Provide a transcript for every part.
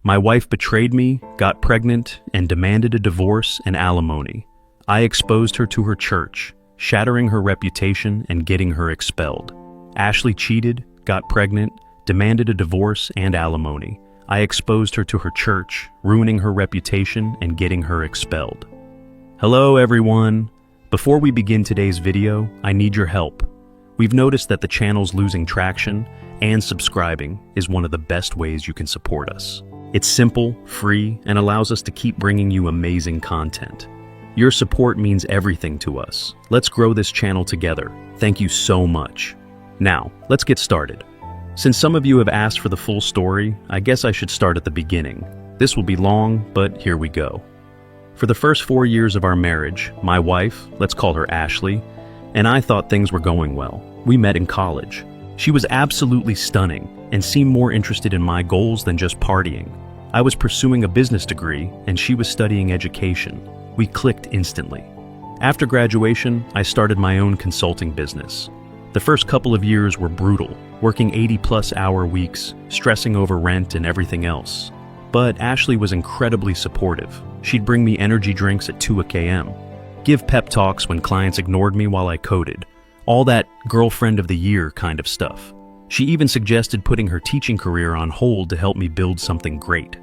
My wife betrayed me, got pregnant, and demanded a divorce and alimony. I exposed her to her church, shattering her reputation and getting her expelled. Ashley cheated, got pregnant, demanded a divorce and alimony. I exposed her to her church, ruining her reputation and getting her expelled. Hello everyone! Before we begin today's video, I need your help. We've noticed that the channel's losing traction, and subscribing is one of the best ways you can support us. It's simple, free, and allows us to keep bringing you amazing content. Your support means everything to us. Let's grow this channel together. Thank you so much. Now, let's get started. Since some of you have asked for the full story, I guess I should start at the beginning. This will be long, but here we go. For the first 4 years of our marriage, my wife, let's call her Ashley, and I thought things were going well. We met in college. She was absolutely stunning and seemed more interested in my goals than just partying. I was pursuing a business degree, and she was studying education. We clicked instantly. After graduation, I started my own consulting business. The first couple of years were brutal, working 80-plus-hour weeks, stressing over rent and everything else. But Ashley was incredibly supportive. She'd bring me energy drinks at 2 a.m., give pep talks when clients ignored me while I coded, all that girlfriend of the year kind of stuff. She even suggested putting her teaching career on hold to help me build something great.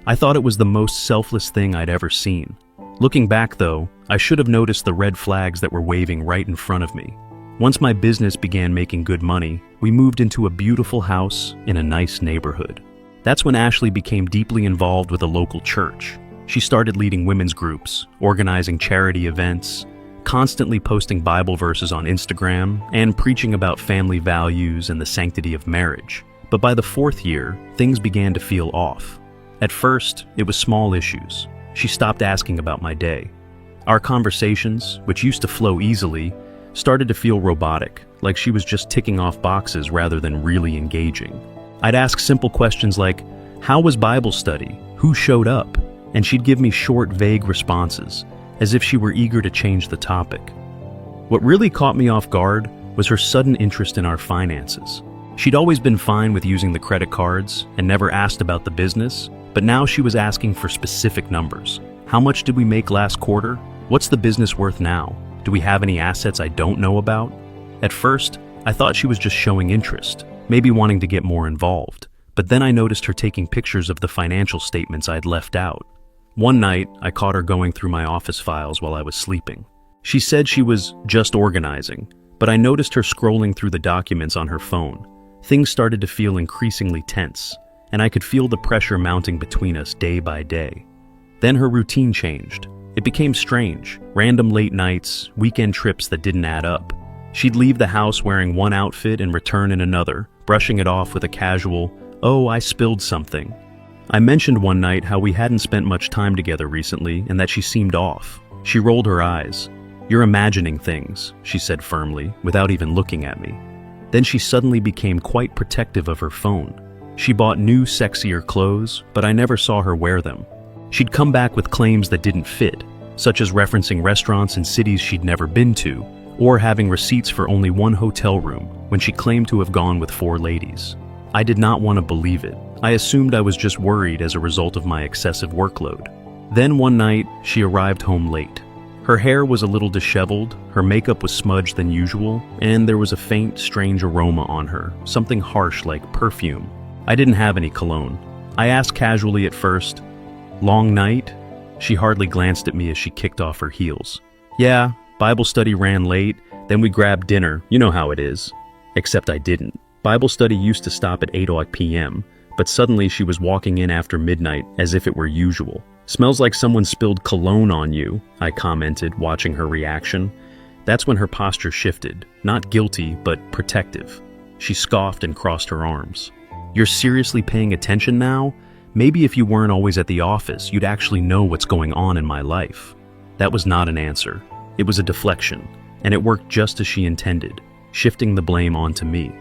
I thought it was the most selfless thing I'd ever seen. Looking back though, I should have noticed the red flags that were waving right in front of me. Once my business began making good money, we moved into a beautiful house in a nice neighborhood. That's when Ashley became deeply involved with a local church. She started leading women's groups, organizing charity events, constantly posting Bible verses on Instagram, and preaching about family values and the sanctity of marriage. But by the 4th year, things began to feel off. At first, it was small issues. She stopped asking about my day. Our conversations, which used to flow easily, started to feel robotic, like she was just ticking off boxes rather than really engaging. I'd ask simple questions like, "How was Bible study? Who showed up?" And she'd give me short, vague responses, as if she were eager to change the topic. What really caught me off guard was her sudden interest in our finances. She'd always been fine with using the credit cards and never asked about the business, but now she was asking for specific numbers. How much did we make last quarter? What's the business worth now? Do we have any assets I don't know about? At first, I thought she was just showing interest, maybe wanting to get more involved. But then I noticed her taking pictures of the financial statements I'd left out. One night, I caught her going through my office files while I was sleeping. She said she was just organizing, but I noticed her scrolling through the documents on her phone. Things started to feel increasingly tense, and I could feel the pressure mounting between us day by day. Then her routine changed. It became strange. Random late nights, weekend trips that didn't add up. She'd leave the house wearing one outfit and return in another, brushing it off with a casual, "Oh, I spilled something." I mentioned one night how we hadn't spent much time together recently and that she seemed off. She rolled her eyes. "You're imagining things," she said firmly, without even looking at me. Then she suddenly became quite protective of her phone. She bought new, sexier clothes, but I never saw her wear them. She'd come back with claims that didn't fit, such as referencing restaurants in cities she'd never been to, or having receipts for only one hotel room when she claimed to have gone with 4 ladies. I did not want to believe it. I assumed I was just worried as a result of my excessive workload. Then one night, she arrived home late. Her hair was a little disheveled, her makeup was smudged than usual, and there was a faint, strange aroma on her, something harsh like perfume. I didn't have any cologne. I asked casually at first, "Long night?" She hardly glanced at me as she kicked off her heels. "Yeah, Bible study ran late, then we grabbed dinner, you know how it is." Except I didn't. Bible study used to stop at 8 p.m., but suddenly she was walking in after midnight as if it were usual. "Smells like someone spilled cologne on you," I commented, watching her reaction. That's when her posture shifted, not guilty, but protective. She scoffed and crossed her arms. "You're seriously paying attention now? Maybe if you weren't always at the office, you'd actually know what's going on in my life." That was not an answer. It was a deflection, and it worked just as she intended, shifting the blame onto me.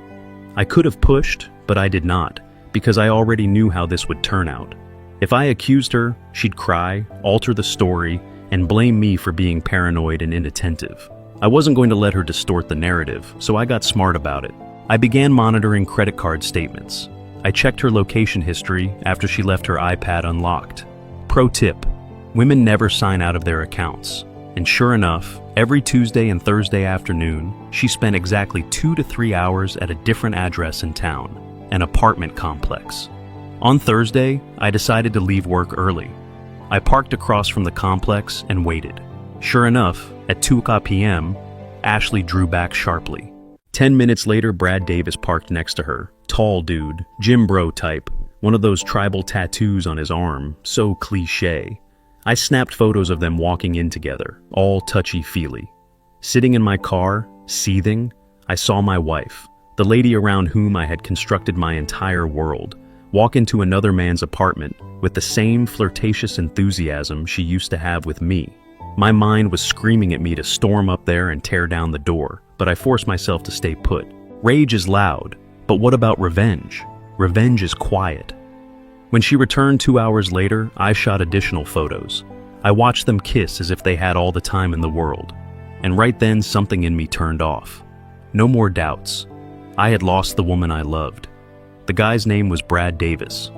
I could have pushed, but I did not, because I already knew how this would turn out. If I accused her, she'd cry, alter the story, and blame me for being paranoid and inattentive. I wasn't going to let her distort the narrative, so I got smart about it. I began monitoring credit card statements. I checked her location history after she left her iPad unlocked. Pro tip: women never sign out of their accounts. And sure enough, every Tuesday and Thursday afternoon, she spent exactly 2 to 3 hours at a different address in town, an apartment complex. On Thursday, I decided to leave work early. I parked across from the complex and waited. Sure enough, at 2 p.m., Ashley drew back sharply. 10 minutes later, Brad Davis parked next to her. Tall dude, gym bro type, one of those tribal tattoos on his arm, so cliché. I snapped photos of them walking in together, all touchy-feely. Sitting in my car, seething, I saw my wife, the lady around whom I had constructed my entire world, walk into another man's apartment with the same flirtatious enthusiasm she used to have with me. My mind was screaming at me to storm up there and tear down the door, but I forced myself to stay put. Rage is loud, but what about revenge? Revenge is quiet. When she returned 2 hours later, I shot additional photos. I watched them kiss as if they had all the time in the world. And right then, something in me turned off. No more doubts. I had lost the woman I loved. The guy's name was Brad Davis.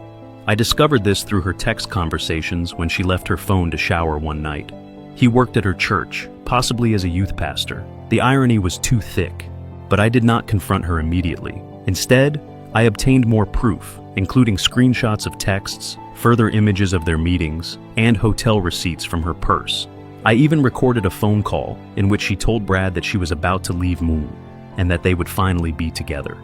I discovered this through her text conversations when she left her phone to shower one night. He worked at her church, possibly as a youth pastor. The irony was too thick, but I did not confront her immediately. Instead, I obtained more proof, including screenshots of texts, further images of their meetings, and hotel receipts from her purse. I even recorded a phone call in which she told Brad that she was about to leave Moon and that they would finally be together.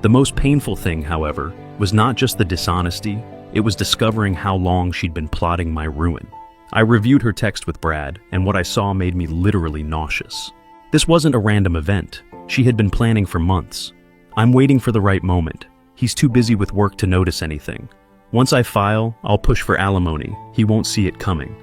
The most painful thing, however, was not just the dishonesty, it was discovering how long she'd been plotting my ruin. I reviewed her text with Brad, and what I saw made me literally nauseous. This wasn't a random event. She had been planning for months. I'm waiting for the right moment. He's too busy with work to notice anything. Once I file, I'll push for alimony. He won't see it coming.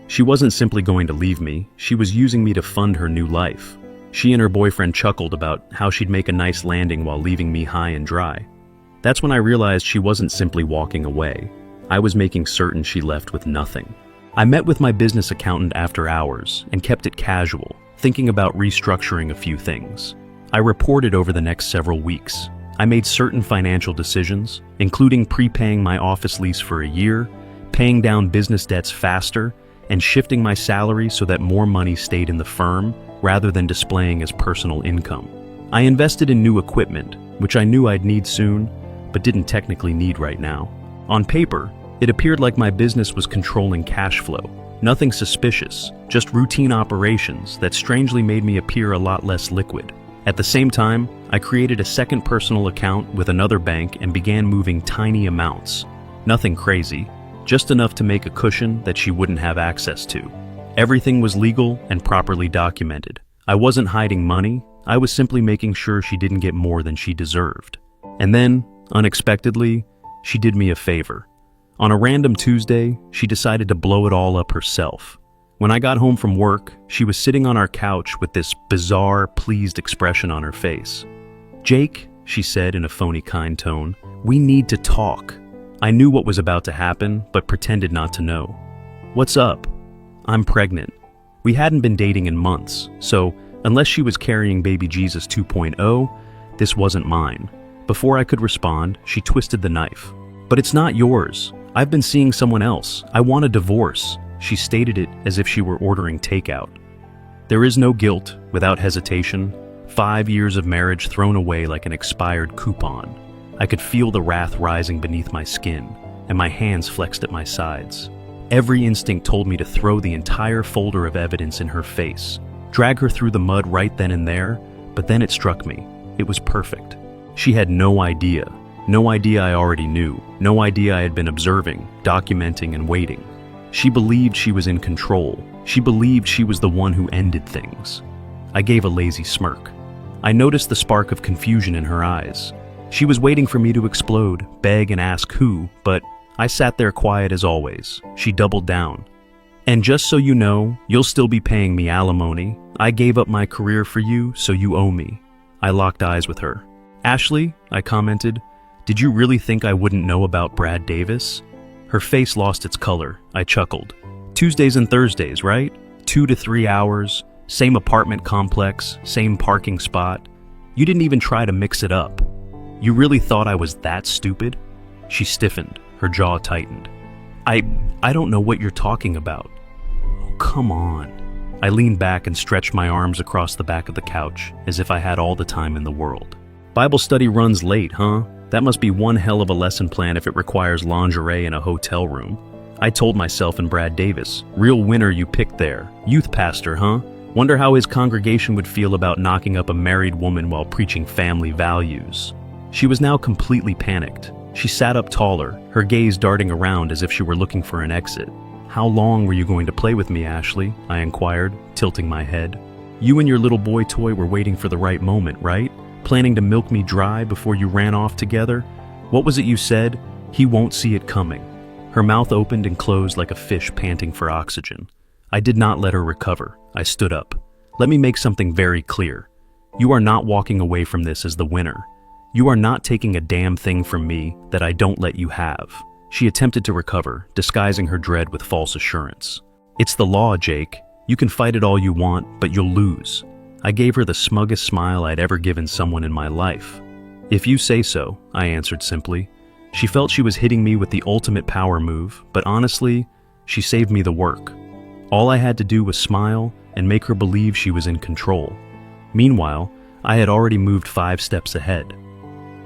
She wasn't simply going to leave me. She was using me to fund her new life. She and her boyfriend chuckled about how she'd make a nice landing while leaving me high and dry. That's when I realized she wasn't simply walking away. I was making certain she left with nothing. I met with my business accountant after hours and kept it casual, thinking about restructuring a few things. I reported over the next several weeks. I made certain financial decisions, including prepaying my office lease for a year, paying down business debts faster, and shifting my salary so that more money stayed in the firm rather than displaying as personal income. I invested in new equipment, which I knew I'd need soon, but didn't technically need right now. On paper, it appeared like my business was controlling cash flow. Nothing suspicious, just routine operations that strangely made me appear a lot less liquid. At the same time, I created a second personal account with another bank and began moving tiny amounts. Nothing crazy, just enough to make a cushion that she wouldn't have access to. Everything was legal and properly documented. I wasn't hiding money, I was simply making sure she didn't get more than she deserved. And then, unexpectedly, she did me a favor. On a random Tuesday, she decided to blow it all up herself. When I got home from work, she was sitting on our couch with this bizarre, pleased expression on her face. "Jake," she said in a phony kind tone, "we need to talk." I knew what was about to happen, but pretended not to know. "What's up?" "I'm pregnant." We hadn't been dating in months, so unless she was carrying baby Jesus 2.0, this wasn't mine. Before I could respond, she twisted the knife. "But it's not yours. I've been seeing someone else. I want a divorce." She stated it as if she were ordering takeout. There is no guilt without hesitation. 5 years of marriage thrown away like an expired coupon. I could feel the wrath rising beneath my skin, and my hands flexed at my sides. Every instinct told me to throw the entire folder of evidence in her face, drag her through the mud right then and there, but then it struck me. It was perfect. She had no idea I already knew, no idea I had been observing, documenting, and waiting. She believed she was in control. She believed she was the one who ended things. I gave a lazy smirk. I noticed the spark of confusion in her eyes. She was waiting for me to explode, beg and ask who, but I sat there quiet as always. She doubled down. "And just so you know, you'll still be paying me alimony. I gave up my career for you, so you owe me." I locked eyes with her. "Ashley," I commented, "did you really think I wouldn't know about Brad Davis?" Her face lost its color. I chuckled. "Tuesdays and Thursdays, right? 2 to 3 hours, same apartment complex, same parking spot. You didn't even try to mix it up. You really thought I was that stupid?" She stiffened, her jaw tightened. I don't know what you're talking about. Oh, come on. I leaned back and stretched my arms across the back of the couch, as if I had all the time in the world. Bible study runs late, huh? That must be one hell of a lesson plan if it requires lingerie in a hotel room. I told myself and Brad Davis, real winner you picked there. Youth pastor, huh? Wonder how his congregation would feel about knocking up a married woman while preaching family values. She was now completely panicked. She sat up taller, her gaze darting around as if she were looking for an exit. How long were you going to play with me, Ashley? I inquired, tilting my head. You and your little boy toy were waiting for the right moment, right? Planning to milk me dry before you ran off together? What was it you said? He won't see it coming. Her mouth opened and closed like a fish panting for oxygen. I did not let her recover. I stood up. Let me make something very clear. You are not walking away from this as the winner. You are not taking a damn thing from me that I don't let you have. She attempted to recover, disguising her dread with false assurance. It's the law, Jake. You can fight it all you want, but you'll lose. I gave her the smuggest smile I'd ever given someone in my life. If you say so, I answered simply. She felt she was hitting me with the ultimate power move, but honestly, she saved me the work. All I had to do was smile and make her believe she was in control. Meanwhile, I had already moved 5 steps ahead.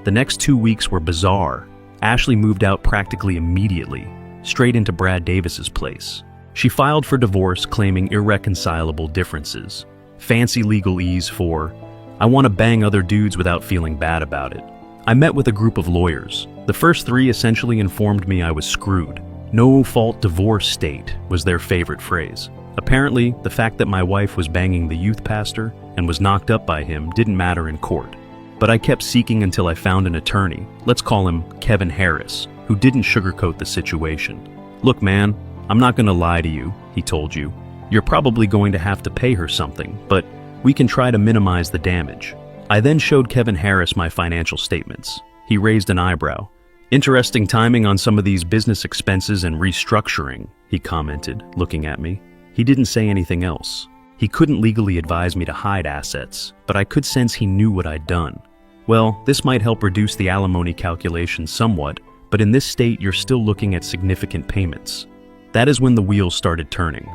The next 2 weeks were bizarre. Ashley moved out practically immediately, straight into Brad Davis's place. She filed for divorce, claiming irreconcilable differences. Fancy legalese for, I want to bang other dudes without feeling bad about it. I met with a group of lawyers. The first 3 essentially informed me I was screwed. No-fault divorce state was their favorite phrase. Apparently, the fact that my wife was banging the youth pastor and was knocked up by him didn't matter in court. But I kept seeking until I found an attorney, let's call him Kevin Harris, who didn't sugarcoat the situation. Look, man, I'm not going to lie to you, he told you. You're probably going to have to pay her something, but we can try to minimize the damage. I then showed Kevin Harris my financial statements. He raised an eyebrow. Interesting timing on some of these business expenses and restructuring, he commented, looking at me. He didn't say anything else. He couldn't legally advise me to hide assets, but I could sense he knew what I'd done. Well, this might help reduce the alimony calculation somewhat, but in this state you're still looking at significant payments. That is when the wheels started turning.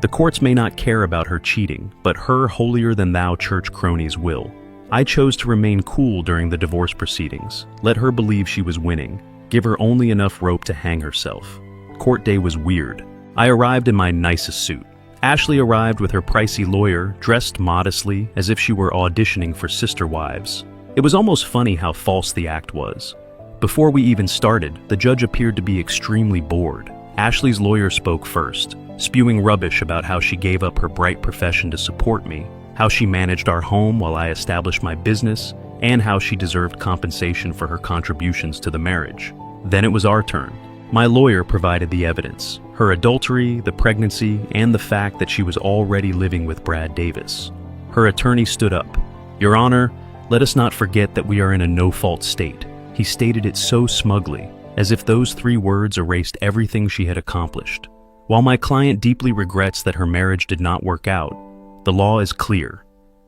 The courts may not care about her cheating, but her holier-than-thou church cronies will. I chose to remain cool during the divorce proceedings, let her believe she was winning, give her only enough rope to hang herself. Court day was weird. I arrived in my nicest suit. Ashley arrived with her pricey lawyer, dressed modestly, as if she were auditioning for Sister Wives. It was almost funny how false the act was. Before we even started, the judge appeared to be extremely bored. Ashley's lawyer spoke first, spewing rubbish about how she gave up her bright profession to support me, how she managed our home while I established my business, and how she deserved compensation for her contributions to the marriage. Then it was our turn. My lawyer provided the evidence, her adultery, the pregnancy, and the fact that she was already living with Brad Davis. Her attorney stood up. Your Honor, let us not forget that we are in a no-fault state. He stated it so smugly, as if those 3 words erased everything she had accomplished. While my client deeply regrets that her marriage did not work out, the law is clear.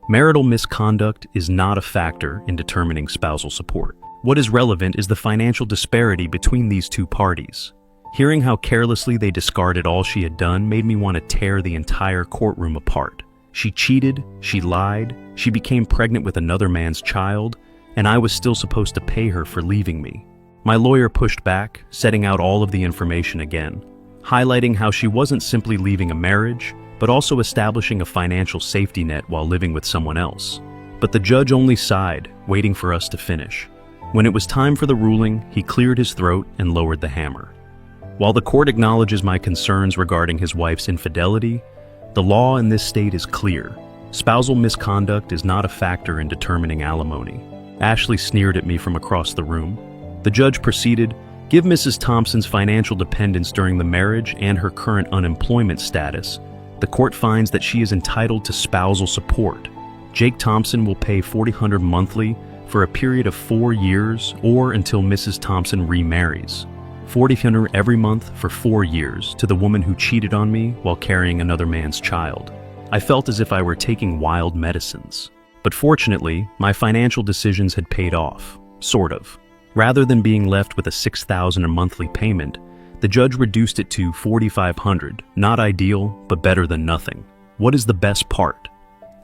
Marital misconduct is not a factor in determining spousal support. What is relevant is the financial disparity between these 2 parties. Hearing how carelessly they discarded all she had done made me want to tear the entire courtroom apart. She cheated, she lied, she became pregnant with another man's child, and I was still supposed to pay her for leaving me. My lawyer pushed back, setting out all of the information again, highlighting how she wasn't simply leaving a marriage, but also establishing a financial safety net while living with someone else. But the judge only sighed, waiting for us to finish. When it was time for the ruling, he cleared his throat and lowered the hammer. While the court acknowledges my concerns regarding his wife's infidelity, the law in this state is clear. Spousal misconduct is not a factor in determining alimony. Ashley sneered at me from across the room. The judge proceeded, give Mrs. Thompson's financial dependence during the marriage and her current unemployment status. The court finds that she is entitled to spousal support. Jake Thompson will pay $4,000 monthly for a period of 4 years or until Mrs. Thompson remarries. $4,000 every month for 4 years to the woman who cheated on me while carrying another man's child. I felt as if I were taking wild medicines. But fortunately, my financial decisions had paid off. Sort of. Rather than being left with a $6,000 a monthly payment, the judge reduced it to $4,500. Not ideal, but better than nothing. What is the best part?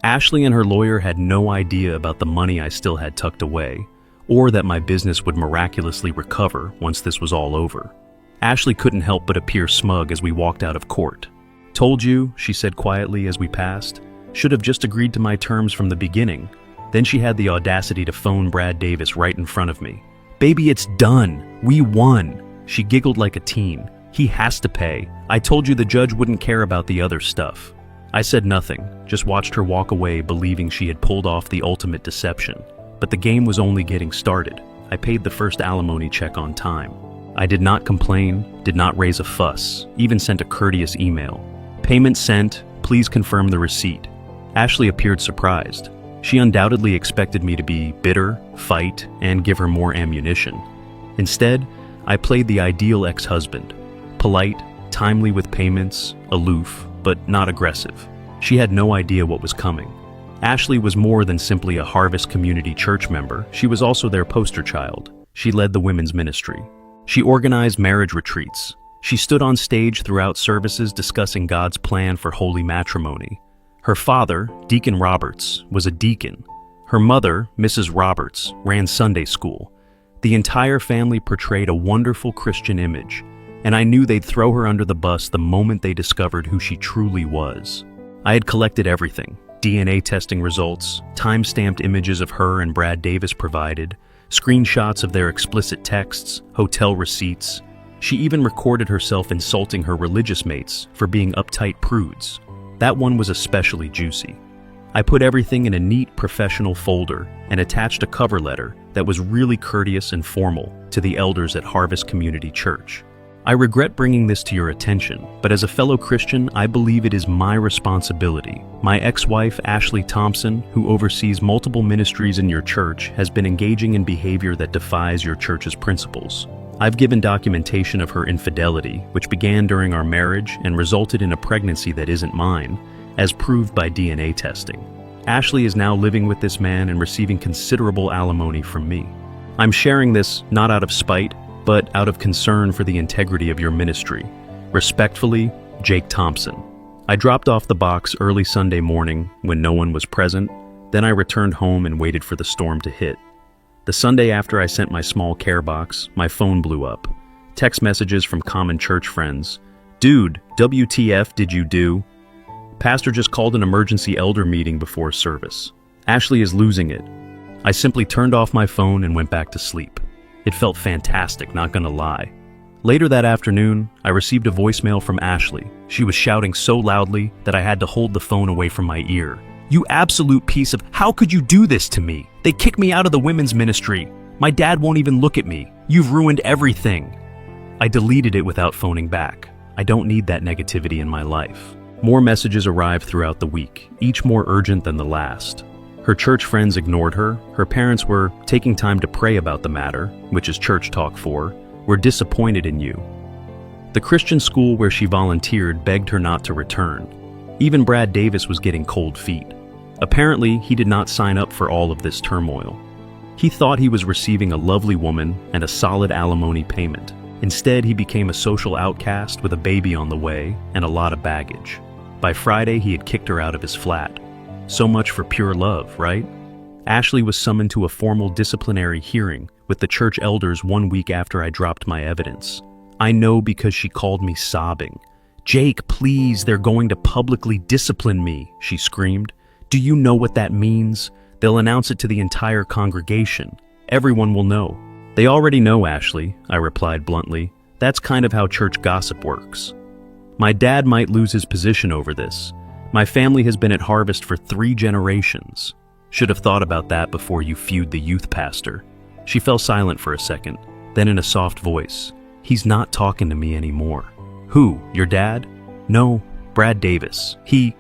Ashley and her lawyer had no idea about the money I still had tucked away, or that my business would miraculously recover once this was all over. Ashley couldn't help but appear smug as we walked out of court. "Told you," she said quietly as we passed. "Should have just agreed to my terms from the beginning." Then she had the audacity to phone Brad Davis right in front of me. "Baby, it's done. We won." She giggled like a teen. "He has to pay. I told you the judge wouldn't care about the other stuff." I said nothing, just watched her walk away believing she had pulled off the ultimate deception. But the game was only getting started. I paid the first alimony check on time. I did not complain, did not raise a fuss, even sent a courteous email. "Payment sent, please confirm the receipt." Ashley appeared surprised. She undoubtedly expected me to be bitter, fight, and give her more ammunition. Instead, I played the ideal ex-husband. Polite, timely with payments, aloof, but not aggressive. She had no idea what was coming. Ashley was more than simply a Harvest Community Church member. She was also their poster child. She led the women's ministry. She organized marriage retreats. She stood on stage throughout services discussing God's plan for holy matrimony. Her father, Deacon Roberts, was a deacon. Her mother, Mrs. Roberts, ran Sunday school. The entire family portrayed a wonderful Christian image, and I knew they'd throw her under the bus the moment they discovered who she truly was. I had collected everything: DNA testing results, time-stamped images of her and Brad Davis provided, screenshots of their explicit texts, hotel receipts. She even recorded herself insulting her religious mates for being uptight prudes. That one was especially juicy. I put everything in a neat professional folder and attached a cover letter that was really courteous and formal to the elders at Harvest Community Church. I regret bringing this to your attention, but as a fellow Christian, I believe it is my responsibility. My ex-wife, Ashley Thompson, who oversees multiple ministries in your church, has been engaging in behavior that defies your church's principles. I've given documentation of her infidelity, which began during our marriage and resulted in a pregnancy that isn't mine, as proved by DNA testing. Ashley is now living with this man and receiving considerable alimony from me. I'm sharing this not out of spite, but out of concern for the integrity of your ministry. Respectfully, Jake Thompson. I dropped off the box early Sunday morning when no one was present. Then I returned home and waited for the storm to hit. The Sunday after I sent my small care box, my phone blew up. Text messages from common church friends. "Dude, WTF did you do? Pastor just called an emergency elder meeting before service. Ashley is losing it." I simply turned off my phone and went back to sleep. It felt fantastic, not gonna lie. Later that afternoon, I received a voicemail from Ashley. She was shouting so loudly that I had to hold the phone away from my ear. "You absolute piece of... How could you do this to me? They kicked me out of the women's ministry. My dad won't even look at me. You've ruined everything." I deleted it without phoning back. I don't need that negativity in my life. More messages arrived throughout the week, each more urgent than the last. Her church friends ignored her. Her parents were taking time to pray about the matter, which is church talk for. "We're disappointed in you." The Christian school where she volunteered begged her not to return. Even Brad Davis was getting cold feet. Apparently, he did not sign up for all of this turmoil. He thought he was receiving a lovely woman and a solid alimony payment. Instead, he became a social outcast with a baby on the way and a lot of baggage. By Friday, he had kicked her out of his flat. So much for pure love, right? Ashley was summoned to a formal disciplinary hearing with the church elders 1 week after I dropped my evidence. I know because she called me sobbing. "Jake, please, they're going to publicly discipline me," she screamed. "Do you know what that means? They'll announce it to the entire congregation. Everyone will know." "They already know, Ashley," I replied bluntly. "That's kind of how church gossip works. My dad might lose his position over this. My family has been at Harvest for 3 generations. Should have thought about that before you feud the youth pastor." She fell silent for a second, then in a soft voice, "He's not talking to me anymore." "Who, your dad?" "No, Brad Davis. He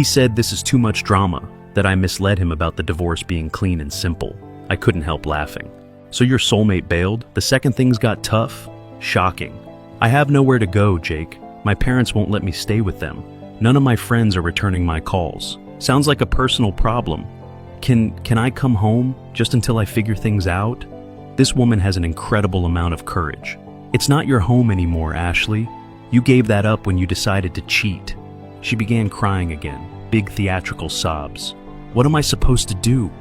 said this is too much drama, that I misled him about the divorce being clean and simple." I couldn't help laughing. "So your soulmate bailed? The second things got tough?" "Shocking. I have nowhere to go, Jake. My parents won't let me stay with them. None of my friends are returning my calls. Sounds like a personal problem. Can I come home just until I figure things out?" This woman has an incredible amount of courage. It's not your home anymore, Ashley. You gave that up when you decided to cheat. She began crying again, big theatrical sobs. What am I supposed to do?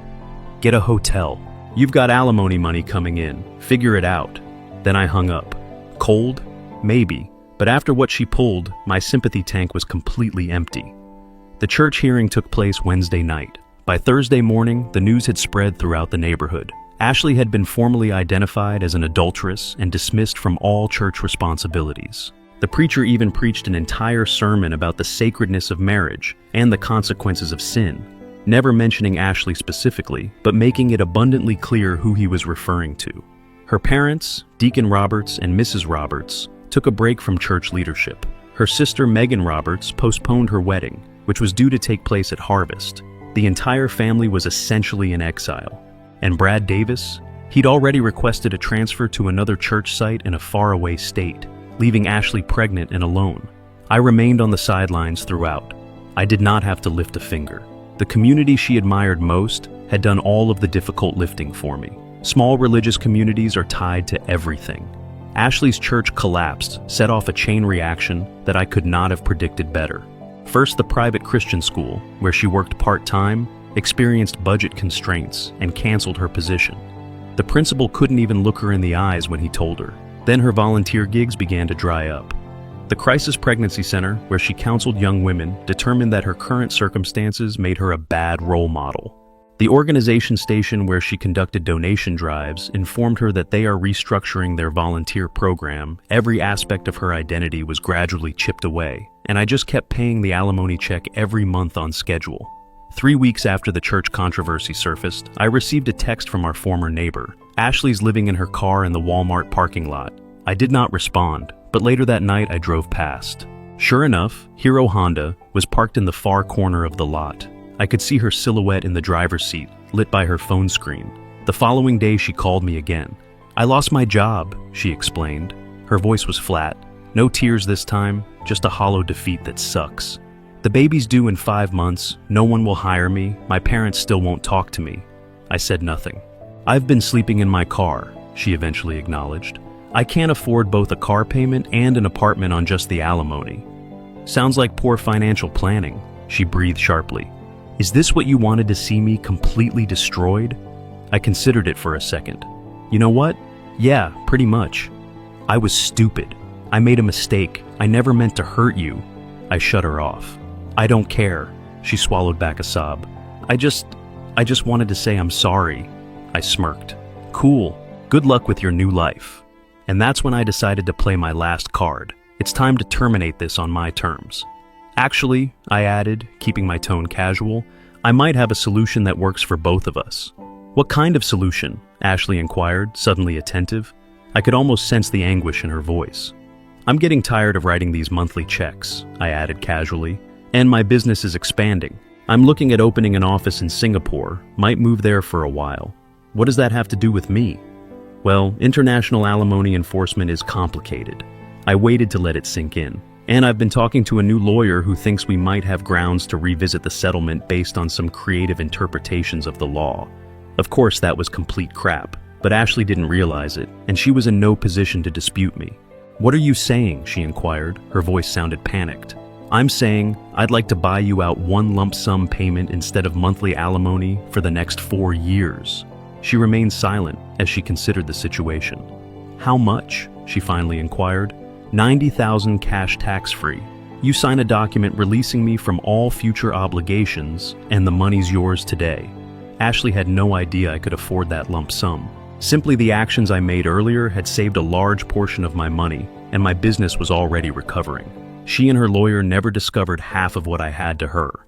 Get a hotel. You've got alimony money coming in. Figure it out. Then I hung up. Cold? Maybe. But after what she pulled, my sympathy tank was completely empty. The church hearing took place Wednesday night. By Thursday morning, the news had spread throughout the neighborhood. Ashley had been formally identified as an adulteress and dismissed from all church responsibilities. The preacher even preached an entire sermon about the sacredness of marriage and the consequences of sin, never mentioning Ashley specifically, but making it abundantly clear who he was referring to. Her parents, Deacon Roberts and Mrs. Roberts, took a break from church leadership. Her sister Megan Roberts postponed her wedding, which was due to take place at harvest. The entire family was essentially in exile. And Brad Davis? He'd already requested a transfer to another church site in a faraway state, leaving Ashley pregnant and alone. I remained on the sidelines throughout. I did not have to lift a finger. The community she admired most had done all of the difficult lifting for me. Small religious communities are tied to everything. Ashley's church collapsed, set off a chain reaction that I could not have predicted better. First, the private Christian school, where she worked part-time, experienced budget constraints and canceled her position. The principal couldn't even look her in the eyes when he told her. Then her volunteer gigs began to dry up. The Crisis Pregnancy Center, where she counseled young women, determined that her current circumstances made her a bad role model. The organization station where she conducted donation drives informed her that they are restructuring their volunteer program. Every aspect of her identity was gradually chipped away, and I just kept paying the alimony check every month on schedule. 3 weeks after the church controversy surfaced, I received a text from our former neighbor. Ashley's living in her car in the Walmart parking lot. I did not respond, but later that night I drove past. Sure enough, Hero Honda was parked in the far corner of the lot. I could see her silhouette in the driver's seat, lit by her phone screen. The following day she called me again. I lost my job, she explained. Her voice was flat. No tears this time, just a hollow defeat that sucks. The baby's due in 5 months, no one will hire me, my parents still won't talk to me. I said nothing. I've been sleeping in my car, she eventually acknowledged. I can't afford both a car payment and an apartment on just the alimony. Sounds like poor financial planning, she breathed sharply. Is this what you wanted to see me completely destroyed? I considered it for a second. You know what? Yeah, pretty much. I was stupid. I made a mistake. I never meant to hurt you. I shut her off. I don't care. She swallowed back a sob. I just wanted to say I'm sorry. I smirked. Cool. Good luck with your new life. And that's when I decided to play my last card. It's time to terminate this on my terms. Actually, I added, keeping my tone casual, I might have a solution that works for both of us. What kind of solution? Ashley inquired, suddenly attentive. I could almost sense the anguish in her voice. I'm getting tired of writing these monthly checks, I added casually, and my business is expanding. I'm looking at opening an office in Singapore, might move there for a while. What does that have to do with me? Well, international alimony enforcement is complicated. I waited to let it sink in. And I've been talking to a new lawyer who thinks we might have grounds to revisit the settlement based on some creative interpretations of the law. Of course, that was complete crap, but Ashley didn't realize it, and she was in no position to dispute me. What are you saying? She inquired. Her voice sounded panicked. I'm saying I'd like to buy you out one lump sum payment instead of monthly alimony for the next 4 years. She remained silent as she considered the situation. How much? She finally inquired. $90,000 cash tax-free. You sign a document releasing me from all future obligations, and the money's yours today. Ashley had no idea I could afford that lump sum. Simply the actions I made earlier had saved a large portion of my money, and my business was already recovering. She and her lawyer never discovered half of what I had to her.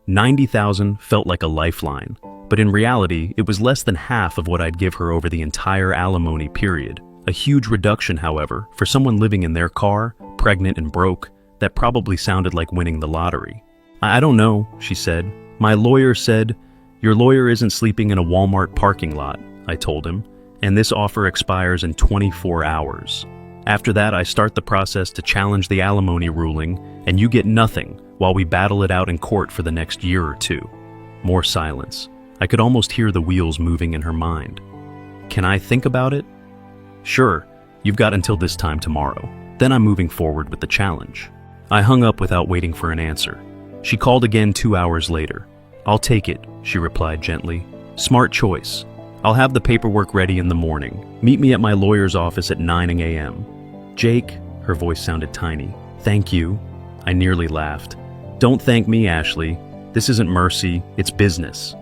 $90,000 felt like a lifeline, but in reality, it was less than half of what I'd give her over the entire alimony period. A huge reduction, however, for someone living in their car, pregnant and broke, that probably sounded like winning the lottery. I don't know, she said. My lawyer said, your lawyer isn't sleeping in a Walmart parking lot, I told him, and this offer expires in 24 hours. After that, I start the process to challenge the alimony ruling, and you get nothing while we battle it out in court for the next year or two. More silence. I could almost hear the wheels moving in her mind. Can I think about it? Sure, you've got until this time tomorrow. Then I'm moving forward with the challenge. I hung up without waiting for an answer. She called again 2 hours later. I'll take it, she replied gently. Smart choice. I'll have the paperwork ready in the morning. Meet me at my lawyer's office at 9 a.m. Jake, her voice sounded tiny. Thank you. I nearly laughed. Don't thank me, Ashley. This isn't mercy, it's business.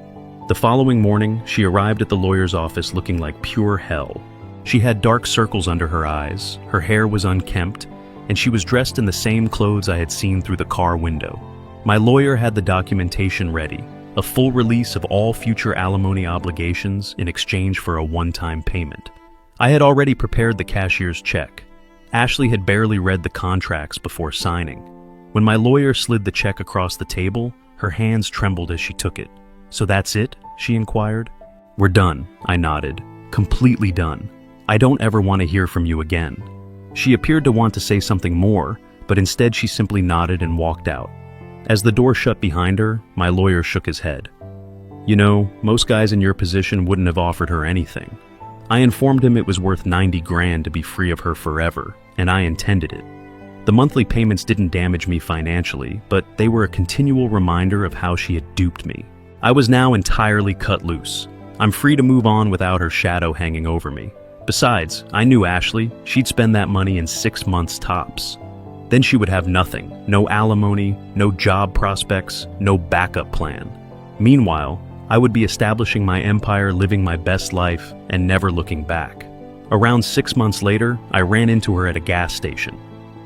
The following morning, she arrived at the lawyer's office looking like pure hell. She had dark circles under her eyes, her hair was unkempt, and she was dressed in the same clothes I had seen through the car window. My lawyer had the documentation ready, a full release of all future alimony obligations in exchange for a one-time payment. I had already prepared the cashier's check. Ashley had barely read the contracts before signing. When my lawyer slid the check across the table, her hands trembled as she took it. So that's it? She inquired. We're done, I nodded. Completely done. I don't ever want to hear from you again. She appeared to want to say something more, but instead she simply nodded and walked out. As the door shut behind her, my lawyer shook his head. You know, most guys in your position wouldn't have offered her anything. I informed him it was worth 90 grand to be free of her forever, and I intended it. The monthly payments didn't damage me financially, but they were a continual reminder of how she had duped me. I was now entirely cut loose. I'm free to move on without her shadow hanging over me. Besides, I knew Ashley. She'd spend that money in 6 months tops. Then she would have nothing. No alimony, no job prospects, no backup plan. Meanwhile, I would be establishing my empire, living my best life, and never looking back. Around 6 months later, I ran into her at a gas station.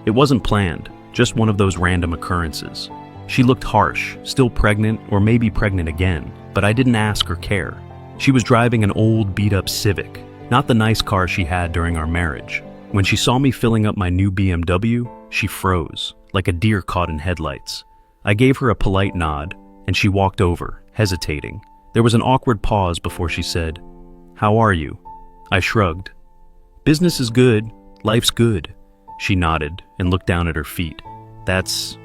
It wasn't planned, just one of those random occurrences. She looked harsh, still pregnant, or maybe pregnant again, but I didn't ask or care. She was driving an old, beat-up Civic, not the nice car she had during our marriage. When she saw me filling up my new BMW, she froze, like a deer caught in headlights. I gave her a polite nod, and she walked over, hesitating. There was an awkward pause before she said, "How are you?" I shrugged. "Business is good, life's good." She nodded and looked down at her feet. That's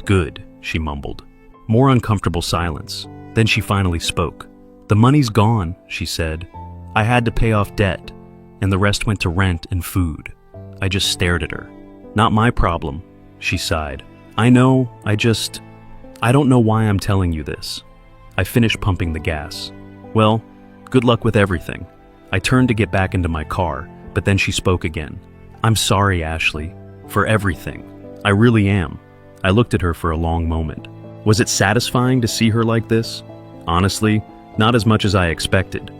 good," she mumbled. More uncomfortable silence. Then she finally spoke. "The money's gone," she said. "I had to pay off debt, and the rest went to rent and food." I just stared at her. "Not my problem," she sighed. "I know, I don't know why I'm telling you this." I finished pumping the gas. "Well, good luck with everything." I turned to get back into my car, but then she spoke again. "I'm sorry, Ashley, for everything. I really am." I looked at her for a long moment. Was it satisfying to see her like this? Honestly, not as much as I expected.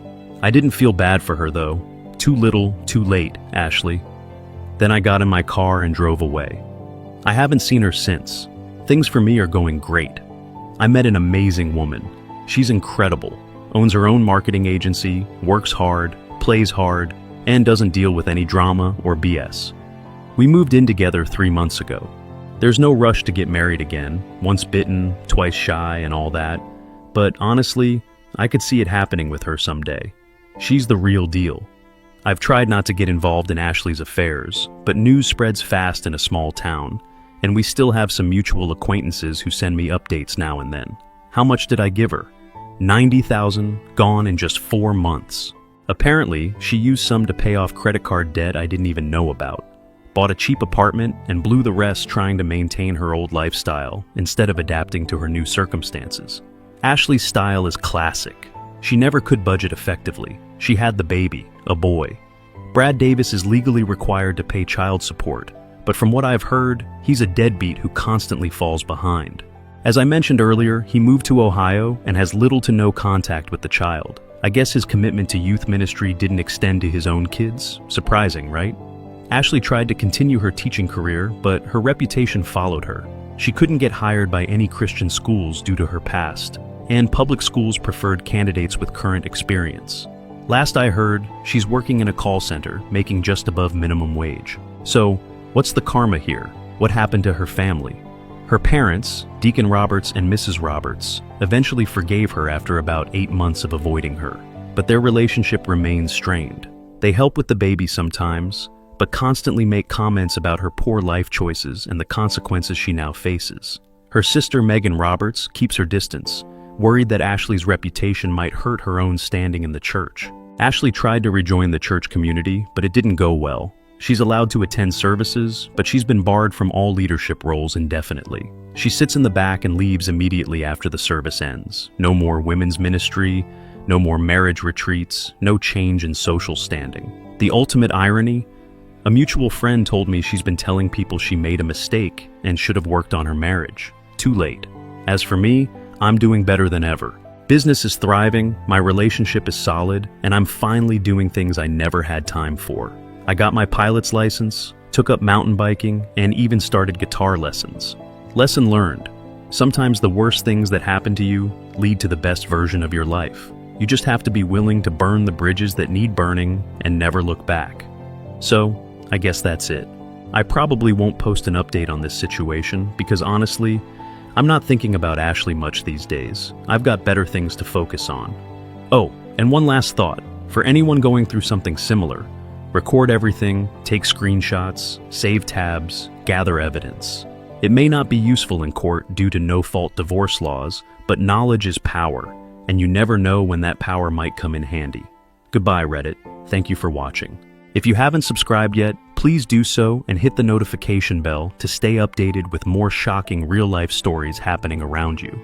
I didn't feel bad for her, though. Too little, too late, Ashley. Then I got in my car and drove away. I haven't seen her since. Things for me are going great. I met an amazing woman. She's incredible, owns her own marketing agency, works hard, plays hard, and doesn't deal with any drama or BS. We moved in together 3 months ago. There's no rush to get married again, once bitten, twice shy, and all that. But honestly, I could see it happening with her someday. She's the real deal. I've tried not to get involved in Ashley's affairs, but news spreads fast in a small town, and we still have some mutual acquaintances who send me updates now and then. How much did I give her? $90,000, gone in just 4 months. Apparently, she used some to pay off credit card debt I didn't even know about. Bought a cheap apartment and blew the rest trying to maintain her old lifestyle instead of adapting to her new circumstances. Ashley's style is classic. She never could budget effectively. She had the baby, a boy. Brad Davis is legally required to pay child support, but from what I've heard, he's a deadbeat who constantly falls behind. As I mentioned earlier, he moved to Ohio and has little to no contact with the child. I guess his commitment to youth ministry didn't extend to his own kids. Surprising, right? Ashley tried to continue her teaching career, but her reputation followed her. She couldn't get hired by any Christian schools due to her past, and public schools preferred candidates with current experience. Last I heard, she's working in a call center, making just above minimum wage. So, what's the karma here? What happened to her family? Her parents, Deacon Roberts and Mrs. Roberts, eventually forgave her after about 8 months of avoiding her, but their relationship remains strained. They help with the baby sometimes, but constantly make comments about her poor life choices and the consequences she now faces. Her sister Megan Roberts keeps her distance, worried that Ashley's reputation might hurt her own standing in the church. Ashley tried to rejoin the church community, but it didn't go well. She's allowed to attend services, but she's been barred from all leadership roles indefinitely. She sits in the back and leaves immediately after the service ends. No more women's ministry, no more marriage retreats, no change in social standing. The ultimate irony? A mutual friend told me she's been telling people she made a mistake and should have worked on her marriage. Too late. As for me, I'm doing better than ever. Business is thriving, my relationship is solid, and I'm finally doing things I never had time for. I got my pilot's license, took up mountain biking, and even started guitar lessons. Lesson learned. Sometimes the worst things that happen to you lead to the best version of your life. You just have to be willing to burn the bridges that need burning and never look back. So, I guess that's it. I probably won't post an update on this situation because honestly, I'm not thinking about Ashley much these days. I've got better things to focus on. Oh, and one last thought. For anyone going through something similar, record everything, take screenshots, save tabs, gather evidence. It may not be useful in court due to no-fault divorce laws, but knowledge is power, and you never know when that power might come in handy. Goodbye, Reddit. Thank you for watching. If you haven't subscribed yet, please do so and hit the notification bell to stay updated with more shocking real-life stories happening around you.